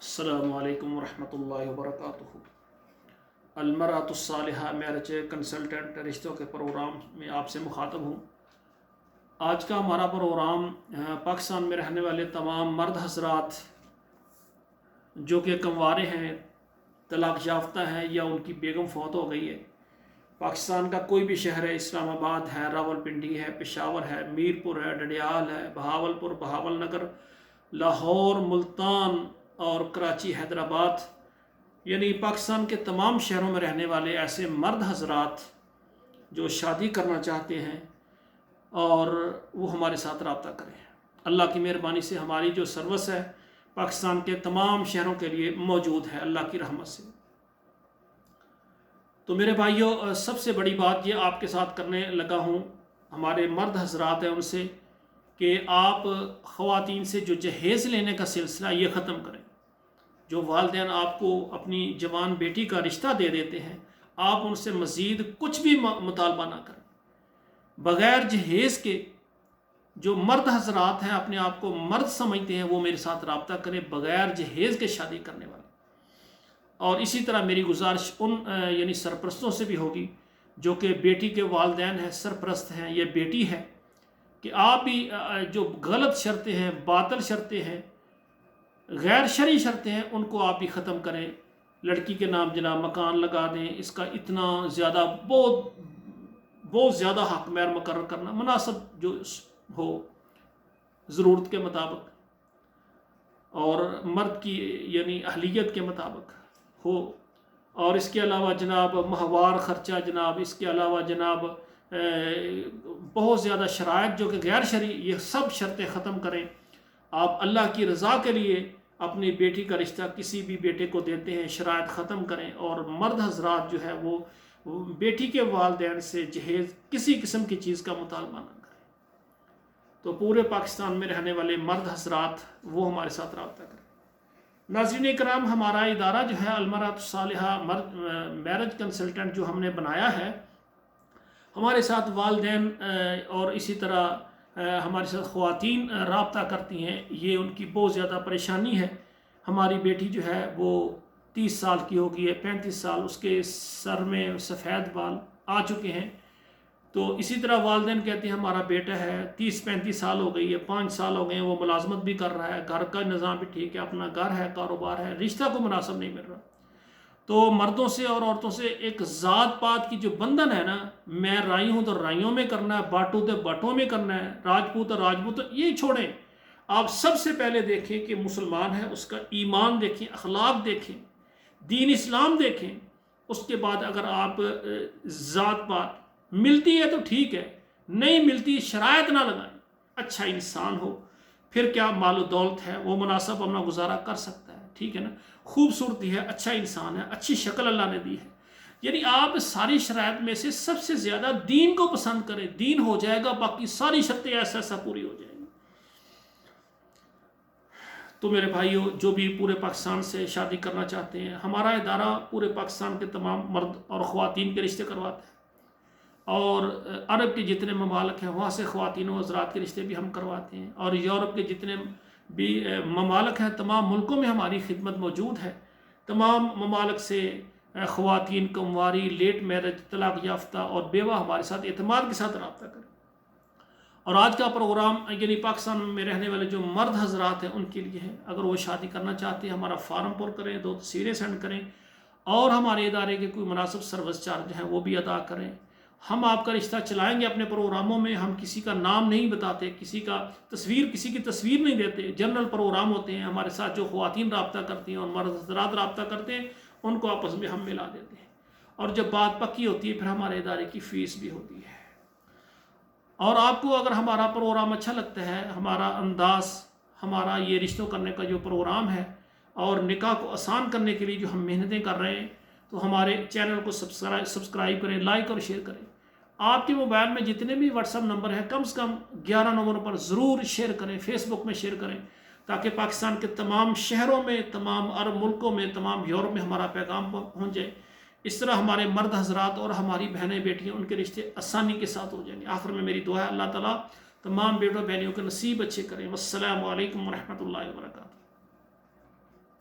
السلام علیکم ورحمۃ اللہ وبرکاتہ۔ المرأۃ الصالحہ میرج کنسلٹنٹ رشتوں کے پروگرام میں آپ سے مخاطب ہوں۔ آج کا ہمارا پروگرام پاکستان میں رہنے والے تمام مرد حضرات جو کہ کنوارے ہیں، طلاق یافتہ ہیں یا ان کی بیگم فوت ہو گئی ہے، پاکستان کا کوئی بھی شہر ہے، اسلام آباد ہے، راولپنڈی ہے، پشاور ہے، میرپور ہے، ڈڈیال ہے، بہاولپور، بہاول نگر، لاہور، ملتان اور کراچی، حیدرآباد، یعنی پاکستان کے تمام شہروں میں رہنے والے ایسے مرد حضرات جو شادی کرنا چاہتے ہیں اور وہ ہمارے ساتھ رابطہ کریں۔ اللہ کی مہربانی سے ہماری جو سروس ہے پاکستان کے تمام شہروں کے لیے موجود ہے، اللہ کی رحمت سے۔ تو میرے بھائیوں، سب سے بڑی بات یہ آپ کے ساتھ کرنے لگا ہوں، ہمارے مرد حضرات ہیں ان سے، کہ آپ خواتین سے جو جہیز لینے کا سلسلہ یہ ختم کریں۔ جو والدین آپ کو اپنی جوان بیٹی کا رشتہ دے دیتے ہیں، آپ ان سے مزید کچھ بھی مطالبہ نہ کریں۔ بغیر جہیز کے جو مرد حضرات ہیں اپنے آپ کو مرد سمجھتے ہیں، وہ میرے ساتھ رابطہ کریں، بغیر جہیز کے شادی کرنے والے۔ اور اسی طرح میری گزارش ان یعنی سرپرستوں سے بھی ہوگی جو کہ بیٹی کے والدین ہیں، سرپرست ہیں، یہ بیٹی ہے، کہ آپ بھی جو غلط شرطیں ہیں، باطل شرطیں ہیں، غیر شرعی شرطیں ہیں، ان کو آپ بھی ختم کریں۔ لڑکی کے نام جناب مکان لگا دیں، اس کا اتنا زیادہ بہت زیادہ حق مہر مقرر کرنا مناسب جو ہو ضرورت کے مطابق اور مرد کی یعنی اہلیت کے مطابق ہو۔ اور اس کے علاوہ جناب ماہوار خرچہ، جناب اس کے علاوہ جناب بہت زیادہ شرائط جو کہ غیر شرعی، یہ سب شرطیں ختم کریں۔ آپ اللہ کی رضا کے لیے اپنی بیٹی کا رشتہ کسی بھی بیٹے کو دیتے ہیں، شرائط ختم کریں۔ اور مرد حضرات جو ہے وہ بیٹی کے والدین سے جہیز کسی قسم کی چیز کا مطالبہ نہ کریں۔ تو پورے پاکستان میں رہنے والے مرد حضرات وہ ہمارے ساتھ رابطہ کریں۔ ناظرین کرام، ہمارا ادارہ جو ہے المرأۃ الصالحہ میرج کنسلٹنٹ جو ہم نے بنایا ہے، ہمارے ساتھ والدین اور اسی طرح ہمارے ساتھ خواتین رابطہ کرتی ہیں۔ یہ ان کی بہت زیادہ پریشانی ہے۔ ہماری بیٹی جو ہے وہ 30 سال کی ہو گئی ہے، 35 سال، اس کے سر میں سفید بال آ چکے ہیں۔ تو اسی طرح والدین کہتے ہیں ہمارا بیٹا ہے 30-35 سال ہو گئی ہے، 5 سال ہو گئے ہیں، وہ ملازمت بھی کر رہا ہے، گھر کا نظام بھی ٹھیک ہے، اپنا گھر ہے، کاروبار ہے، رشتہ کو مناسب نہیں مل رہا۔ تو مردوں سے اور عورتوں سے ایک ذات پات کی جو بندھن ہے نا، میں رائی ہوں تو رائیوں میں کرنا ہے، باٹو تو باٹوں میں کرنا ہے، راجپوت اور راجپوت، یہ چھوڑیں۔ آپ سب سے پہلے دیکھیں کہ مسلمان ہے، اس کا ایمان دیکھیں، اخلاق دیکھیں، دین اسلام دیکھیں۔ اس کے بعد اگر آپ ذات پات ملتی ہے تو ٹھیک ہے، نہیں ملتی شرائط نہ لگائیں، اچھا انسان ہو، پھر کیا مال و دولت ہے وہ مناسب اپنا گزارا کر سکتا ہے، ٹھیک ہے نا، خوبصورتی ہے، اچھا انسان ہے، اچھی شکل اللہ نے دی ہے۔ یعنی آپ ساری شرائط میں سے سب سے زیادہ دین کو پسند کریں، دین ہو جائے گا، باقی ساری شرطیں ایسا پوری ہو جائیں گی۔ تو میرے بھائیوں، جو بھی پورے پاکستان سے شادی کرنا چاہتے ہیں، ہمارا ادارہ پورے پاکستان کے تمام مرد اور خواتین کے رشتے کرواتے ہیں، اور عرب کے جتنے ممالک ہیں وہاں سے خواتین و حضرات کے رشتے بھی ہم کرواتے ہیں، اور یورپ کے جتنے بھی ممالک ہیں تمام ملکوں میں ہماری خدمت موجود ہے۔ تمام ممالک سے خواتین کنواری، لیٹ میرج، طلاق یافتہ اور بیوہ ہمارے ساتھ اعتماد کے ساتھ رابطہ کریں۔ اور آج کا پروگرام یعنی پاکستان میں رہنے والے جو مرد حضرات ہیں ان کے لیے ہے۔ اگر وہ شادی کرنا چاہتے ہیں، ہمارا فارم پر کریں، 2 تصویریں سینڈ کریں، اور ہمارے ادارے کے کوئی مناسب سروس چارج ہیں وہ بھی ادا کریں۔ ہم آپ کا رشتہ چلائیں گے اپنے پروگراموں میں۔ ہم کسی کا نام نہیں بتاتے، کسی کی تصویر نہیں دیتے، جنرل پروگرام ہوتے ہیں۔ ہمارے ساتھ جو خواتین رابطہ کرتی ہیں اور مرد حضرات رابطہ کرتے ہیں، ان کو آپس میں ہم ملا دیتے ہیں، اور جب بات پکی ہوتی ہے پھر ہمارے ادارے کی فیس بھی ہوتی ہے۔ اور آپ کو اگر ہمارا پروگرام اچھا لگتا ہے، ہمارا انداز، ہمارا یہ رشتوں کرنے کا جو پروگرام ہے اور نکاح کو آسان کرنے کے لیے جو ہم محنتیں کر رہے ہیں، تو ہمارے چینل کو سبسکرائب کریں، لائک اور شیئر کریں۔ آپ کے موبائل میں جتنے بھی واٹس ایپ نمبر ہیں، کم سے کم 11 نمبروں پر ضرور شیئر کریں، فیس بک میں شیئر کریں، تاکہ پاکستان کے تمام شہروں میں، تمام عرب ملکوں میں، تمام یورپ میں ہمارا پیغام پہنچ جائے۔ اس طرح ہمارے مرد حضرات اور ہماری بہنیں بیٹیاں، ان کے رشتے آسانی کے ساتھ ہو جائیں گے۔ آخر میں میری دعا ہے اللہ تعالیٰ تمام بیٹوں بہنیوں کے نصیب اچھے کریں۔ والسلام علیکم ورحمۃ اللہ وبرکاتہ۔